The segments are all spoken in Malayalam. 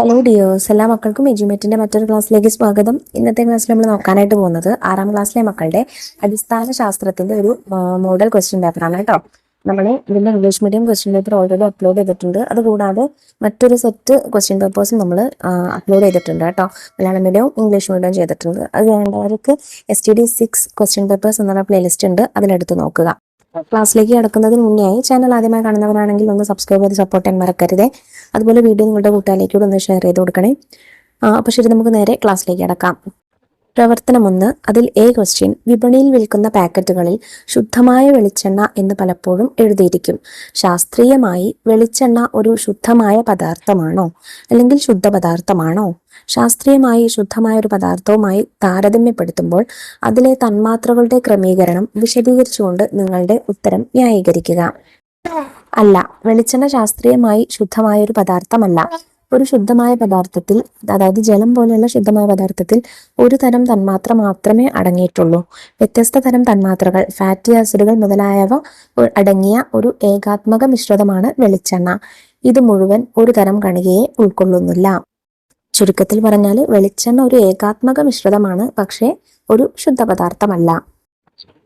ഹലോ ഡിയേഴ്സ്, എല്ലാ മക്കൾക്കും എജ്യുമേറ്റിന്റെ മറ്റൊരു ക്ലാസ്സിലേക്ക് സ്വാഗതം. ഇന്നത്തെ ക്ലാസ്സിൽ നമ്മൾ നോക്കാനായിട്ട് പോകുന്നത് 6ാം ക്ലാസ്സിലെ മക്കളുടെ അടിസ്ഥാന ശാസ്ത്രത്തിന്റെ ഒരു മോഡൽ ക്വസ്റ്റ്യൻ പേപ്പറാണ് കേട്ടോ. നമ്മൾ ഇതിന്റെ English medium question paper already upload ചെയ്തിട്ടുണ്ട്. അതുകൂടാതെ മറ്റൊരു സെറ്റ് ക്വസ്റ്റ്യൻ പേപ്പേഴ്സും നമ്മൾ അപ്ലോഡ് ചെയ്തിട്ടുണ്ട് കേട്ടോ. മലയാളം മീഡിയവും ഇംഗ്ലീഷ് മീഡിയവും ചെയ്തിട്ടുണ്ട്. അത് വേണ്ടവർക്ക് STD6 ക്വസ്റ്റ്യൻ പേപ്പേഴ്സ് എന്നുള്ള പ്ലേലിസ്റ്റ് ഉണ്ട്, അതിലെടുത്ത് നോക്കുക. ക്ലാസ്സിലേക്ക് കിടക്കുന്നതിന് മുന്നേ ചാനൽ ആദ്യമായി കാണുന്നവരാണെങ്കിൽ ഒന്ന് സബ്സ്ക്രൈബ് ചെയ്ത് സപ്പോർട്ട് ചെയ്യാൻ മറക്കരുത്. അതുപോലെ വീഡിയോ നിങ്ങളുടെ കൂട്ടുകാരിലേക്ക് കൂടെ ഒന്ന് ഷെയർ ചെയ്ത് കൊടുക്കണേ. അപ്പോൾ ശരി, നമുക്ക് നേരെ ക്ലാസ്സിലേക്ക് കിടക്കാം. പ്രവർത്തനം 1. അതിൽ ക്വസ്റ്റ്യൻ: വിപണിയിൽ വിൽക്കുന്ന പാക്കറ്റുകളിൽ ശുദ്ധമായ വെളിച്ചെണ്ണ എന്ന് പലപ്പോഴും എഴുതിയിരിക്കും. ശാസ്ത്രീയമായി വെളിച്ചെണ്ണ ഒരു ശുദ്ധമായ പദാർത്ഥമാണോ അല്ലെങ്കിൽ ശുദ്ധ പദാർത്ഥമാണോ? ശാസ്ത്രീയമായി ശുദ്ധമായ ഒരു പദാർത്ഥവുമായി താരതമ്യപ്പെടുത്തുമ്പോൾ അതിലെ തന്മാത്രകളുടെ ക്രമീകരണം വിശദീകരിച്ചുകൊണ്ട് നിങ്ങളുടെ ഉത്തരം ന്യായീകരിക്കുക. അല്ല, വെളിച്ചെണ്ണ ശാസ്ത്രീയമായി ശുദ്ധമായ ഒരു പദാർത്ഥമല്ല. ഒരു ശുദ്ധമായ പദാർത്ഥത്തിൽ, അതായത് ജലം പോലെയുള്ള ശുദ്ധമായ പദാർത്ഥത്തിൽ ഒരു തരം തന്മാത്ര മാത്രമേ അടങ്ങിയിട്ടുള്ളൂ. വ്യത്യസ്ത തരം തന്മാത്രകൾ, ഫാറ്റി ആസിഡുകൾ മുതലായവ അടങ്ങിയ ഒരു ഏകാത്മക മിശ്രിതമാണ് വെളിച്ചെണ്ണ. ഇത് മുഴുവൻ ഒരു തരം കണികയെ ഉൾക്കൊള്ളുന്നില്ല. ചുരുക്കത്തിൽ പറഞ്ഞാൽ വെളിച്ചെണ്ണ ഒരു ഏകാത്മക മിശ്രിതമാണ്, പക്ഷേ ഒരു ശുദ്ധ പദാർത്ഥമല്ല.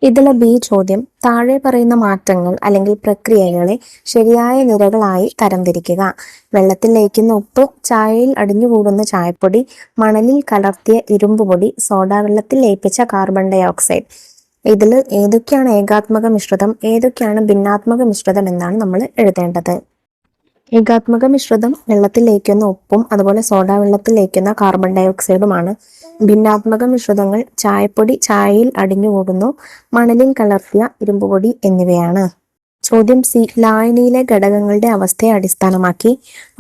ഇതിലെ ബി ചോദ്യം: താഴെ പറയുന്ന മാറ്റങ്ങൾ അല്ലെങ്കിൽ പ്രക്രിയകളെ ശരിയായ നിരകളായി തരംതിരിക്കുക. വെള്ളത്തിൽ ലയിക്കുന്ന ഉപ്പ്, ചായയിൽ അടിഞ്ഞുകൂടുന്ന ചായപ്പൊടി, മണലിൽ കലർത്തിയ ഇരുമ്പുപൊടി, സോഡാ വെള്ളത്തിൽ ലയിപ്പിച്ച കാർബൺ ഡൈ ഓക്സൈഡ്. ഇതിൽ ഏതൊക്കെയാണ് ഏകാത്മക മിശ്രിതം, ഏതൊക്കെയാണ് ഭിന്നാത്മക മിശ്രിതം എന്നാണ് നമ്മൾ എഴുതേണ്ടത്. ഏകാത്മക മിശ്രിതം വെള്ളത്തിൽ ലയിക്കുന്ന ഉപ്പും അതുപോലെ സോഡാ വെള്ളത്തിൽ ലയിക്കുന്ന കാർബൺ ഡൈ ഓക്സൈഡുമാണ്. ഭിന്നാത്മക മിശ്രിതങ്ങൾ ചായപ്പൊടി, ചായയിൽ അടിഞ്ഞുകൂടുന്നു, മണലിൽ കലർത്തിയ ഇരുമ്പുപൊടി എന്നിവയാണ്. ചോദ്യം സി: ലായനിയിലെ ഘടകങ്ങളുടെ അവസ്ഥയെ അടിസ്ഥാനമാക്കി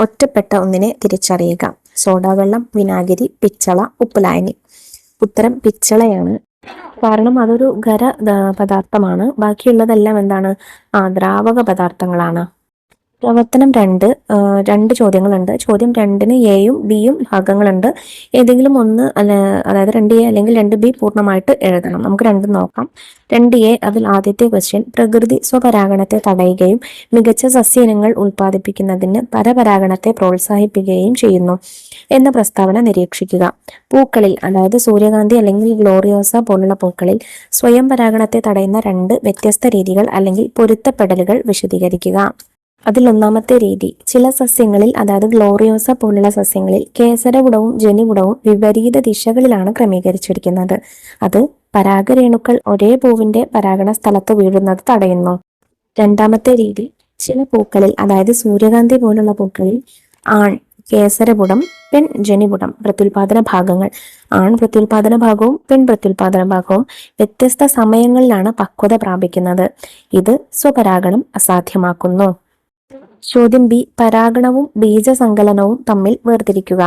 ഒറ്റപ്പെട്ട ഒന്നിനെ തിരിച്ചറിയുക. സോഡാ വെള്ളം, വിനാഗിരി, പിച്ചള, ഉപ്പ് ലായനി. ഉത്തരം പിച്ചളയാണ്. കാരണം അതൊരു ഖര പദാർത്ഥമാണ്. ബാക്കിയുള്ളതെല്ലാം എന്താണ്? ദ്രാവക പദാർത്ഥങ്ങളാണ്. പ്രവർത്തനം 2. 2 ചോദ്യങ്ങളുണ്ട്. ചോദ്യം 2-ന് എയും ബിയും ഭാഗങ്ങളുണ്ട്. ഏതെങ്കിലും ഒന്ന്, അതായത് 2A അല്ലെങ്കിൽ 2B പൂർണ്ണമായിട്ട് എഴുതണം. നമുക്ക് രണ്ടും നോക്കാം. 2A, അതിൽ ആദ്യത്തെ ക്വസ്റ്റ്യൻ: പ്രകൃതി സ്വപരാഗണത്തെ തടയുകയും മികച്ച സസ്യയിനങ്ങൾ ഉൽപ്പാദിപ്പിക്കുന്നതിന് പരപരാഗണത്തെ പ്രോത്സാഹിപ്പിക്കുകയും ചെയ്യുന്നു എന്ന പ്രസ്താവന നിരീക്ഷിക്കുക. പൂക്കളിൽ, അതായത് സൂര്യകാന്തി അല്ലെങ്കിൽ ഗ്ലോറിയോസ പോലുള്ള പൂക്കളിൽ സ്വയം പരാഗണത്തെ തടയുന്ന 2 വ്യത്യസ്ത രീതികൾ അല്ലെങ്കിൽ പൊരുത്തപ്പെടലുകൾ വിശദീകരിക്കുക. അതിൽ ഒന്നാമത്തെ രീതി: ചില സസ്യങ്ങളിൽ, അതായത് ഗ്ലോറിയോസ പോലുള്ള സസ്യങ്ങളിൽ കേസരപുടവും ജനിപുടവും വിപരീത ദിശകളിലാണ് ക്രമീകരിച്ചിരിക്കുന്നത്. അത് പരാഗരേണുക്കൾ ഒരേ പൂവിന്റെ പരാഗണ സ്ഥലത്ത് വീഴുന്നത് തടയുന്നു. രണ്ടാമത്തെ രീതി: ചില പൂക്കളിൽ, അതായത് സൂര്യകാന്തി പോലുള്ള പൂക്കളിൽ ആൺ കേസരപുടം, പെൺ ജനിപുടം പ്രത്യുൽപാദന ഭാഗങ്ങൾ, ആൺ പ്രത്യുൽപാദന ഭാഗവും പെൺ പ്രത്യുൽപാദന ഭാഗവും വ്യത്യസ്ത സമയങ്ങളിലാണ് പക്വത പ്രാപിക്കുന്നത്. ഇത് സ്വപരാഗണം അസാധ്യമാക്കുന്നു. ചോദ്യം ബി: പരാഗണവും ബീജസങ്കലനവും തമ്മിൽ വേർതിരിക്കുക.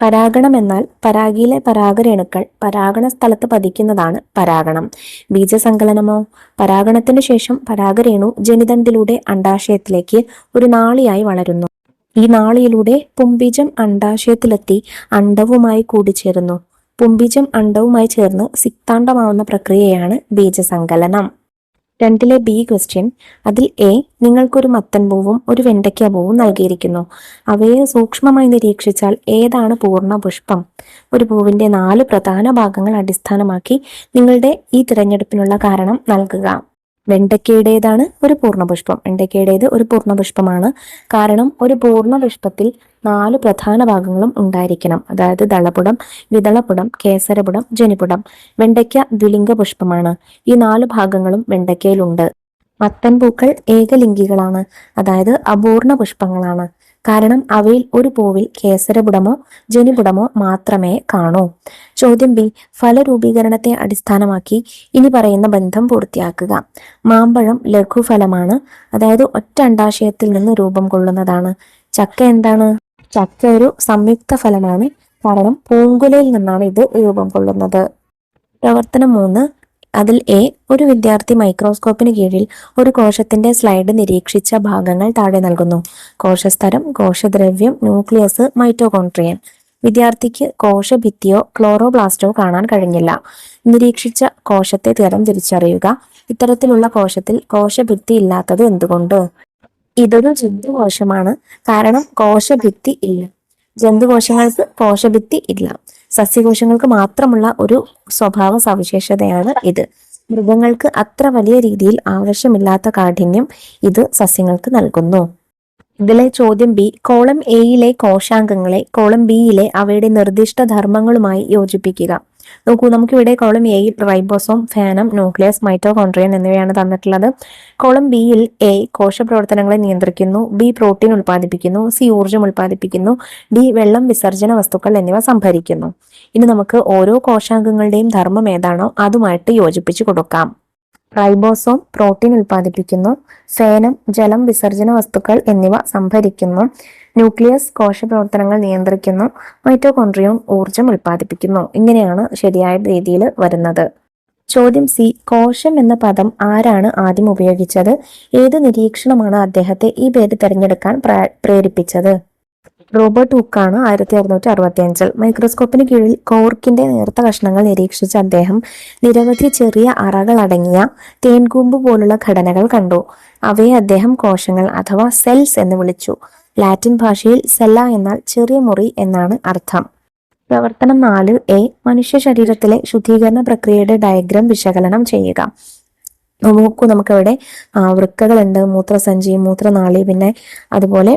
പരാഗണം എന്നാൽ പരാഗിയിലെ പരാഗരേണുക്കൾ പരാഗണ സ്ഥലത്ത് പതിക്കുന്നതാണ് പരാഗണം. ബീജസങ്കലനമോ? പരാഗണത്തിനു ശേഷം പരാഗരേണു ജനിതണ്ടിലൂടെ അണ്ഡാശയത്തിലേക്ക് ഒരു നാളിയായി വളരുന്നു. ഈ നാളിയിലൂടെ പുംബീജം അണ്ഡാശയത്തിലെത്തി അണ്ഡവുമായി കൂടിച്ചേരുന്നു. പുംബീജം അണ്ഡവുമായി ചേർന്ന് സിക്താണ്ഡമാവുന്ന പ്രക്രിയയാണ് ബീജസങ്കലനം. 2-ലെ ബി ക്വസ്റ്റ്യൻ: അതിൽ എ, നിങ്ങൾക്കൊരു മത്തൻ പൂവും ഒരു വെണ്ടയ്ക്ക പൂവും നൽകിയിരിക്കുന്നു. അവയെ സൂക്ഷ്മമായി നിരീക്ഷിച്ചാൽ ഏതാണ് പൂർണ്ണ പുഷ്പം? ഒരു പൂവിന്റെ 4 പ്രധാന ഭാഗങ്ങൾ അടിസ്ഥാനമാക്കി നിങ്ങളുടെ ഈ തിരഞ്ഞെടുപ്പിനുള്ള കാരണം നൽകുക. വെണ്ടയ്ക്കയുടേതാണ് ഒരു പൂർണ്ണപുഷ്പം. വെണ്ടയ്ക്കയുടേത് ഒരു പൂർണ്ണപുഷ്പമാണ്. കാരണം ഒരു പൂർണ്ണപുഷ്പത്തിൽ 4 പ്രധാന ഭാഗങ്ങളും ഉണ്ടായിരിക്കണം. അതായത് ദളപുടം, വിതളപുടം, കേസരപുടം, ജനിപുടം. വെണ്ടയ്ക്ക ദ്വിലിംഗ പുഷ്പമാണ്. ഈ 4 ഭാഗങ്ങളും വെണ്ടയ്ക്കയിലുണ്ട്. മത്തൻ പൂക്കൾ ഏകലിംഗികളാണ്, അതായത് അപൂർണ പുഷ്പങ്ങളാണ്. കാരണം അവയിൽ ഒരു പൂവിൽ കേസരപുടമോ ജനിപുടമോ മാത്രമേ കാണൂ. ചോദ്യം ബി: ഫലരൂപീകരണത്തെ അടിസ്ഥാനമാക്കി ഇനി പറയുന്ന ബന്ധം പൂർത്തിയാക്കുക. മാമ്പഴം ലഘുഫലമാണ്, അതായത് ഒറ്റ അണ്ഡാശയത്തിൽ നിന്ന് രൂപം കൊള്ളുന്നതാണ്. ചക്ക എന്താണ്? ചക്ക ഒരു സംയുക്ത ഫലമാണ്, കാരണം പൂങ്കുലയിൽ നിന്നാണ് ഇത് രൂപം കൊള്ളുന്നത്. പ്രവർത്തനം 3. അതിൽ എ, ഒരു വിദ്യാർത്ഥി മൈക്രോസ്കോപ്പിന് കീഴിൽ ഒരു കോശത്തിന്റെ സ്ലൈഡ് നിരീക്ഷിച്ച ഭാഗങ്ങൾ താഴെ നൽകുന്നു. കോശസ്തരം, കോശദ്രവ്യം, ന്യൂക്ലിയസ്, മൈറ്റോകോൺട്രിയൻ. വിദ്യാർത്ഥിക്ക് കോശഭിത്തിയോ ക്ലോറോപ്ലാസ്റ്റോ കാണാൻ കഴിഞ്ഞില്ല. നിരീക്ഷിച്ച കോശത്തെ തിരിച്ചറിയുക. ഇത്തരത്തിലുള്ള കോശത്തിൽ കോശഭിത്തി ഇല്ലാത്തത് എന്തുകൊണ്ട്? ഇതൊരു ജന്തുകോശമാണ്, കാരണം കോശഭിത്തി ഇല്ല. ജന്തുകോശങ്ങൾക്ക് കോശഭിത്തി ഇല്ല. സസ്യകോശങ്ങൾക്ക് മാത്രമുള്ള ഒരു സ്വഭാവ സവിശേഷതയാണ് ഇത്. മൃഗങ്ങൾക്ക് അത്ര വലിയ രീതിയിൽ ആവശ്യമില്ലാത്ത കാഠിന്യം ഇത് സസ്യങ്ങൾക്ക് നൽകുന്നു. ഇതിലെ ചോദ്യം ബി, കോളം എയിലെ കോശാംഗങ്ങളെ കോളം ബിയിലെ അവയുടെ നിർദ്ദിഷ്ട ധർമ്മങ്ങളുമായി യോജിപ്പിക്കുക. നോക്കൂ, നമുക്കിവിടെ കോളം എയിൽ റൈബോസോം, ഫാനം, ന്യൂക്ലിയസ്, മൈറ്റോകോൺട്രിയൻ എന്നിവയാണ് തന്നിട്ടുള്ളത്. കോളം ബിയിൽ എ കോശപ്രവർത്തനങ്ങളെ നിയന്ത്രിക്കുന്നു, ബി പ്രോട്ടീൻ ഉൽപ്പാദിപ്പിക്കുന്നു, സി ഊർജ്ജം ഉൽപ്പാദിപ്പിക്കുന്നു, ഡി വെള്ളം, വിസർജന വസ്തുക്കൾ എന്നിവ സംഭരിക്കുന്നു. ഇനി നമുക്ക് ഓരോ കോശാംഗങ്ങളുടെയും ധർമ്മം ഏതാണോ അതുമായിട്ട് യോജിപ്പിച്ചു കൊടുക്കാം. റൈബോസോം പ്രോട്ടീൻ ഉൽപ്പാദിപ്പിക്കുന്നു, ഫേനം ജലം, വിസർജന വസ്തുക്കൾ എന്നിവ സംഭരിക്കുന്നു, ന്യൂക്ലിയസ് കോശപ്രവർത്തനങ്ങൾ നിയന്ത്രിക്കുന്നു, മൈറ്റോകോൺട്രിയോൺ ഊർജം ഉൽപ്പാദിപ്പിക്കുന്നു. ഇങ്ങനെയാണ് ശരിയായ രീതിയിൽ വരുന്നത്. ചോദ്യം സി, കോശം എന്ന പദം ആരാണ് ആദ്യം ഉപയോഗിച്ചത്? ഏത് നിരീക്ഷണമാണ് അദ്ദേഹത്തെ ഈ പേര് തിരഞ്ഞെടുക്കാൻ പ്രേരിപ്പിച്ചത്? റോബർട്ട് ഹുക്കാണ് 1665 മൈക്രോസ്കോപ്പിന് കീഴിൽ കോർക്കിന്റെ നേർത്ത കഷ്ണങ്ങൾ നിരീക്ഷിച്ച അദ്ദേഹം നിരവധി ചെറിയ അറകൾ അടങ്ങിയ തേൻകൂമ്പ് പോലുള്ള ഘടനകൾ കണ്ടു. അവയെ അദ്ദേഹം കോശങ്ങൾ അഥവാ സെൽസ് എന്ന് വിളിച്ചു. ലാറ്റിൻ ഭാഷയിൽ സെല്ല എന്നാൽ ചെറിയ മുറി എന്നാണ് അർത്ഥം. പ്രവർത്തനം 4A, മനുഷ്യ ശരീരത്തിലെ ശുദ്ധീകരണ പ്രക്രിയയുടെ ഡയഗ്രാം വിശകലനം ചെയ്യുക. നോക്കൂ, നമുക്കവിടെ വൃക്കകളുണ്ട്, മൂത്രസഞ്ചി, മൂത്രനാളി, പിന്നെ അതുപോലെ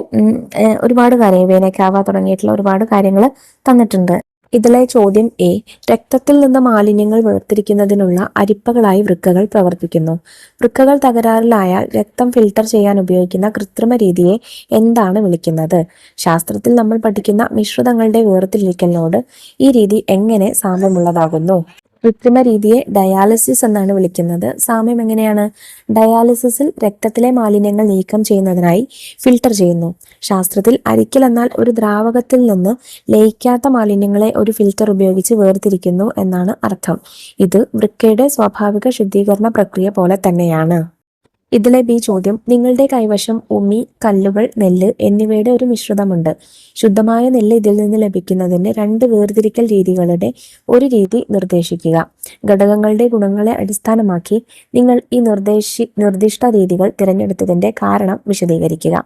ഒരുപാട് കാര്യങ്ങൾ, വേനക്കാവ തുടങ്ങിയിട്ടുള്ള ഒരുപാട് കാര്യങ്ങൾ തന്നിട്ടുണ്ട്. ഇതിലെ ചോദ്യം എ, രക്തത്തിൽ നിന്ന് മാലിന്യങ്ങൾ വേർതിരിക്കുന്നതിനുള്ള അരിപ്പകളായി വൃക്കകൾ പ്രവർത്തിക്കുന്നു. വൃക്കകൾ തകരാറിലായാൽ രക്തം ഫിൽട്ടർ ചെയ്യാൻ ഉപയോഗിക്കുന്ന കൃത്രിമ രീതിയെ എന്താണ് വിളിക്കുന്നത്? ശാസ്ത്രത്തിൽ നമ്മൾ പഠിക്കുന്ന മിശ്രിതങ്ങളുടെ വേർതിരിക്കലിനോട് ഈ രീതി എങ്ങനെ സാമ്യമുള്ളതാകുന്നു? കൃത്രിമ രീതിയെ ഡയാലിസിസ് എന്നാണ് വിളിക്കുന്നത്. സാമ്യം എങ്ങനെയാണ്? ഡയാലിസിസിൽ രക്തത്തിലെ മാലിന്യങ്ങൾ നീക്കം ചെയ്യുന്നതിനായി ഫിൽട്ടർ ചെയ്യുന്നു. ശാസ്ത്രത്തിൽ അരിക്കൽ എന്നാൽ ഒരു ദ്രാവകത്തിൽ നിന്ന് ലയിക്കാത്ത മാലിന്യങ്ങളെ ഒരു ഫിൽട്ടർ ഉപയോഗിച്ച് വേർതിരിക്കുന്നു എന്നാണ് അർത്ഥം. ഇത് വൃക്കയുടെ സ്വാഭാവിക ശുദ്ധീകരണ പ്രക്രിയ പോലെ തന്നെയാണ്. ഇതിലെ ബി ചോദ്യം, നിങ്ങളുടെ കൈവശം ഉമി, കല്ലുകൾ, നെല്ല് എന്നിവയുടെ ഒരു മിശ്രിതമുണ്ട്. ശുദ്ധമായ നെല്ല് ഇതിൽ നിന്ന് ലഭിക്കുന്നതിന് 2 വേർതിരിക്കൽ രീതികളുടെ ഒരു രീതി നിർദ്ദേശിക്കുക. ഘടകങ്ങളുടെ ഗുണങ്ങളെ അടിസ്ഥാനമാക്കി നിങ്ങൾ ഈ നിർദ്ദിഷ്ട രീതികൾ തിരഞ്ഞെടുത്തതിന്റെ കാരണം വിശദീകരിക്കുക.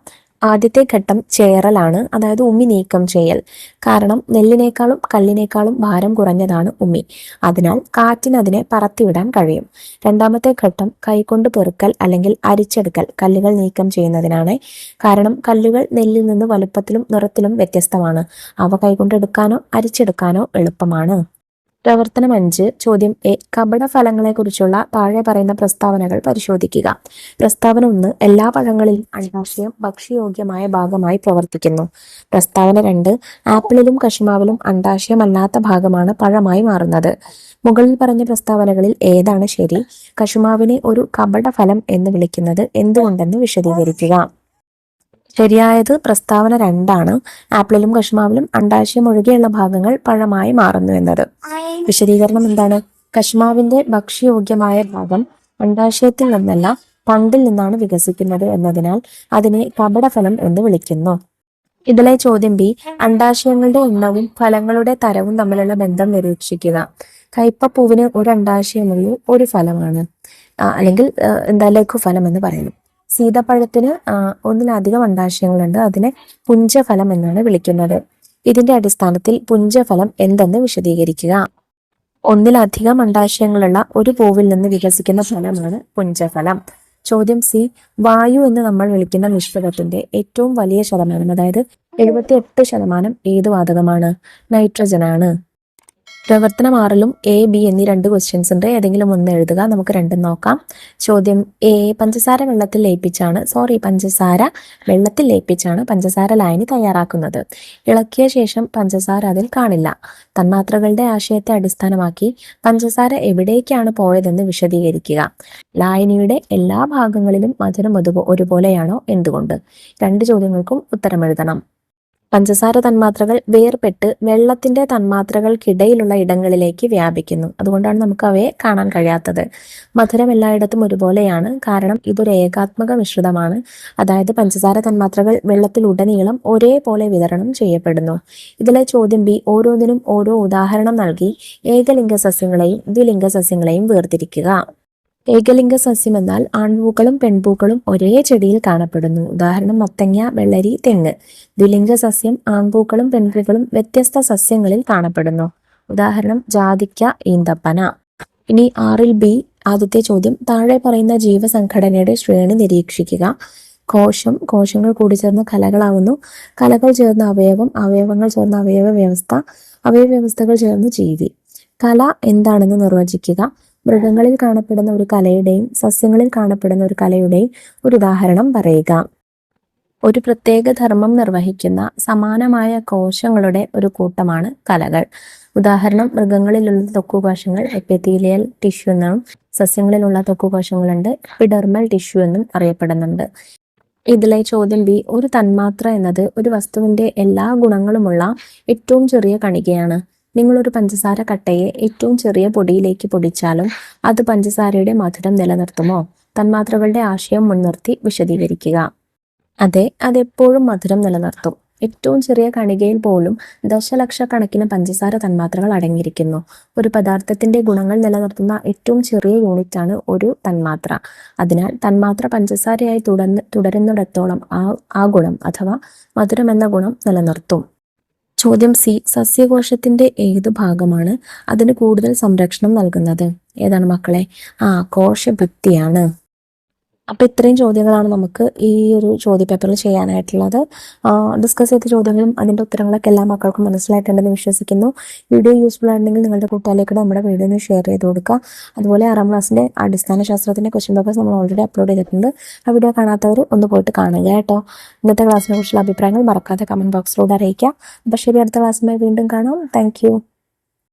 ആദ്യത്തെ ഘട്ടം ചേറലാണ്, അതായത് ഉമി നീക്കം ചെയ്യൽ. കാരണം നെല്ലിനേക്കാളും കല്ലിനേക്കാളും ഭാരം കുറഞ്ഞതാണ് ഉമി. അതിനാൽ കാറ്റിന് അതിനെ പറത്തിവിടാൻ കഴിയും. രണ്ടാമത്തെ ഘട്ടം കൈകൊണ്ട് പെറുക്കൽ അല്ലെങ്കിൽ അരിച്ചെടുക്കൽ കല്ലുകൾ നീക്കം ചെയ്യുന്നതിനാണ്. കാരണം കല്ലുകൾ നെല്ലിൽ നിന്ന് വലുപ്പത്തിലും നിറത്തിലും വ്യത്യസ്തമാണ്. അവ കൈകൊണ്ട് എടുക്കാനോ അരിച്ചെടുക്കാനോ എളുപ്പമാണ്. പ്രവർത്തനം 5, ചോദ്യം എ, കപട ഫലങ്ങളെക്കുറിച്ചുള്ള താഴെ പറയുന്ന പ്രസ്താവനകൾ പരിശോധിക്കുക. പ്രസ്താവന 1, എല്ലാ പഴങ്ങളിലും അണ്ഡാശയം ഭക്ഷ്യയോഗ്യമായ ഭാഗമായി പ്രവർത്തിക്കുന്നു. പ്രസ്താവന 2, ആപ്പിളിലും കശുമാവിലും അണ്ഡാശയമല്ലാത്ത ഭാഗമാണ് പഴമായി മാറുന്നത്. മുകളിൽ പറഞ്ഞ പ്രസ്താവനകളിൽ ഏതാണ് ശരി? കശുമാവിനെ ഒരു കപട ഫലം എന്ന് വിളിക്കുന്നത് എന്തുകൊണ്ടെന്ന് വിശദീകരിക്കുക. ശരിയായത് പ്രസ്താവന 2 ആപ്പിളിലും കശുമാവിലും അണ്ഡാശയം ഒഴികെയുള്ള ഭാഗങ്ങൾ പഴമായി മാറുന്നു എന്നത്. വിശദീകരണം എന്താണ്? കശുമാവിന്റെ ഭക്ഷ്യയോഗ്യമായ ഭാഗം അണ്ഡാശയത്തിൽ നിന്നല്ല തണ്ടിൽ നിന്നാണ് വികസിക്കുന്നത് എന്നതിനാൽ അതിനെ കപടഫലം എന്ന് വിളിക്കുന്നു. ഇതിലെ ചോദ്യം ബി, അണ്ഡാശയങ്ങളുടെ എണ്ണവും ഫലങ്ങളുടെ തരവും തമ്മിലുള്ള ബന്ധം നിരീക്ഷിക്കുക. കയ്പപ്പൂവിന് ഒരു അണ്ഡാശയമുള്ളൂ, ഒരു ഫലമാണ്, അല്ലെങ്കിൽ ലഘുഫലം എന്ന് പറയുന്നു. സീതപ്പഴത്തിന് ഒന്നിലധികം അണ്ഡാശയങ്ങളുണ്ട്, അതിനെ പുഞ്ചഫലം എന്നാണ് വിളിക്കുന്നത്. ഇതിന്റെ അടിസ്ഥാനത്തിൽ പുഞ്ചഫലം എന്തെന്ന് വിശദീകരിക്കുക. ഒന്നിലധികം അണ്ഡാശയങ്ങളുള്ള ഒരു പൂവിൽ നിന്ന് വികസിക്കുന്ന ഫലമാണ് പുഞ്ചഫലം. ചോദ്യം സി, വായു എന്ന് നമ്മൾ വിളിക്കുന്ന മിശ്രിതത്തിന്റെ ഏറ്റവും വലിയ ശതമാനം, അതായത് 78% ഏത് വാതകമാണ്? നൈട്രജൻ ആണ്. പ്രവർത്തനം 6ലും എ, ബി എന്നീ 2 ക്വസ്റ്റ്യൻസ് ഉണ്ട്. ഏതെങ്കിലും ഒന്ന് എഴുതുക. നമുക്ക് രണ്ടും നോക്കാം. ചോദ്യം എ, പഞ്ചസാര വെള്ളത്തിൽ ലയിപ്പിച്ചാണ് പഞ്ചസാര ലായനി തയ്യാറാക്കുന്നത്. ഇളക്കിയ ശേഷം പഞ്ചസാര അതിൽ കാണില്ല. തന്മാത്രകളുടെ ആശയത്തെ അടിസ്ഥാനമാക്കി പഞ്ചസാര എവിടേക്കാണ് പോയതെന്ന് വിശദീകരിക്കുക. ലായനിയുടെ എല്ലാ ഭാഗങ്ങളിലും മധുരം ഒരുപോലെയാണോ? എന്തുകൊണ്ട്? 2 ചോദ്യങ്ങൾക്കും ഉത്തരം എഴുതണം. പഞ്ചസാര തന്മാത്രകൾ വേർപെട്ട് വെള്ളത്തിന്റെ തന്മാത്രകൾക്കിടയിലുള്ള ഇടങ്ങളിലേക്ക് വ്യാപിക്കുന്നു. അതുകൊണ്ടാണ് നമുക്ക് അവയെ കാണാൻ കഴിയാത്തത്. മധുരം എല്ലായിടത്തും ഒരുപോലെയാണ്, കാരണം ഇതൊരു ഏകാത്മക മിശ്രിതമാണ്. അതായത് പഞ്ചസാര തന്മാത്രകൾ വെള്ളത്തിലുടനീളം ഒരേപോലെ വിതരണം ചെയ്യപ്പെടുന്നു. ഇതിലെ ചോദ്യം ബി, ഓരോന്നിനും ഓരോ ഉദാഹരണം നൽകി ഏകലിംഗ സസ്യങ്ങളെയും ദ്വിലിംഗ സസ്യങ്ങളെയും വേർതിരിക്കുക. ഏകലിംഗ സസ്യം എന്നാൽ ആൺപൂക്കളും പെൺപൂക്കളും ഒരേ ചെടിയിൽ കാണപ്പെടുന്നു. ഉദാഹരണം മത്തങ്ങ, വെള്ളരി, തെങ്ങ്. ദ്വിലിംഗ സസ്യം ആൺപൂക്കളും പെൺപൂക്കളും വ്യത്യസ്ത സസ്യങ്ങളിൽ കാണപ്പെടുന്നു. ഉദാഹരണം ജാതിക്ക, ഈന്തപ്പന. ഇനി 6ൽ ബി ആദ്യത്തെ ചോദ്യം, താഴെ പറയുന്ന ജീവസംഘടനയുടെ ശ്രേണി നിരീക്ഷിക്കുക. കോശം, കോശങ്ങൾ കൂടിച്ചേർന്ന് കലകളാവുന്നു. കലകൾ ചേർന്ന അവയവം, അവയവങ്ങൾ ചേർന്ന അവയവ വ്യവസ്ഥ, അവയവ വ്യവസ്ഥകൾ ചേർന്ന് ജീവി. കല എന്താണെന്ന് നിർവചിക്കുക. മൃഗങ്ങളിൽ കാണപ്പെടുന്ന ഒരു കലയുടെയും സസ്യങ്ങളിൽ കാണപ്പെടുന്ന ഒരു കലയുടെയും ഒരു ഉദാഹരണം പറയുക. ഒരു പ്രത്യേക ധർമ്മം നിർവഹിക്കുന്ന സമാനമായ കോശങ്ങളുടെ ഒരു കൂട്ടമാണ് കലകൾ. ഉദാഹരണം മൃഗങ്ങളിലുള്ള ത്വക്കുകോശങ്ങൾ എപ്പിത്തീലിയൽ ടിഷ്യൂ എന്നും സസ്യങ്ങളിലുള്ള ത്വക്കുകോശങ്ങളുണ്ട് എപ്പിഡെർമൽ ടിഷ്യൂ എന്നും അറിയപ്പെടുന്നുണ്ട്. ഇതിലെ ചോദ്യം ബി, ഒരു തന്മാത്ര എന്നത് ഒരു വസ്തുവിന്റെ എല്ലാ ഗുണങ്ങളുമുള്ള ഏറ്റവും ചെറിയ കണികയാണ്. നിങ്ങളൊരു പഞ്ചസാര കട്ടയെ ഏറ്റവും ചെറിയ പൊടിയിലേക്ക് പൊടിച്ചാലും അത് പഞ്ചസാരയുടെ മധുരം നിലനിർത്തുമോ? തന്മാത്രകളുടെ ആശയം മുൻനിർത്തി വിശദീകരിക്കുക. അതെ, അതെപ്പോഴും മധുരം നിലനിർത്തും. ഏറ്റവും ചെറിയ കണികയിൽ പോലും ദശലക്ഷക്കണക്കിന് പഞ്ചസാര തന്മാത്രകൾ അടങ്ങിയിരിക്കുന്നു. ഒരു പദാർത്ഥത്തിന്റെ ഗുണങ്ങൾ നിലനിർത്തുന്ന ഏറ്റവും ചെറിയ യൂണിറ്റാണ് ഒരു തന്മാത്ര. അതിനാൽ തന്മാത്ര പഞ്ചസാരയായി തുടരുന്നിടത്തോളം ആ ഗുണം അഥവാ മധുരം എന്ന ഗുണം നിലനിർത്തും. ചോദ്യം സി, സസ്യകോശത്തിന്റെ ഏതു ഭാഗമാണ് അതിന് കൂടുതൽ സംരക്ഷണം നൽകുന്നത്? ഏതാണ് മക്കളെ? കോശഭിത്തിയാണ്. അപ്പോൾ ഇത്രയും ചോദ്യങ്ങളാണ് നമുക്ക് ഈ ഒരു ചോദ്യപേപ്പറിൽ ചെയ്യാനായിട്ടുള്ളത്. ഡിസ്കസ് ചെയ്ത ചോദ്യങ്ങളും അതിൻ്റെ ഉത്തരങ്ങളൊക്കെ എല്ലാ മക്കൾക്കും മനസ്സിലായിട്ടുണ്ടെന്ന് വിശ്വസിക്കുന്നു. വീഡിയോ യൂസ്ഫുൾ ആയിട്ടുണ്ടെങ്കിൽ നിങ്ങളുടെ കൂട്ടുകാരിലേക്ക് നമ്മുടെ വീഡിയോ ഒന്ന് ഷെയർ ചെയ്ത് കൊടുക്കുക. അതുപോലെ 6ാം ക്ലാസ്സിൻ്റെ അടിസ്ഥാന ശാസ്ത്രത്തിൻ്റെ ക്വസ്റ്റ്യൻ പേപ്പേഴ്സ് നമ്മൾ ഓൾറെഡി അപ്ലോഡ് ചെയ്തിട്ടുണ്ട്. ആ വീഡിയോ കാണാത്തവർ ഒന്ന് പോയിട്ട് കാണുക കേട്ടോ. ഇന്നത്തെ ക്ലാസ്സിനെ കുറിച്ചുള്ള അഭിപ്രായങ്ങൾ മറക്കാതെ കമൻറ്റ് ബോക്സിലൂടെ അറിയിക്കുക. അപ്പോൾ ശരി, അടുത്ത ക്ലാസ്സുമായി വീണ്ടും കാണാം. താങ്ക്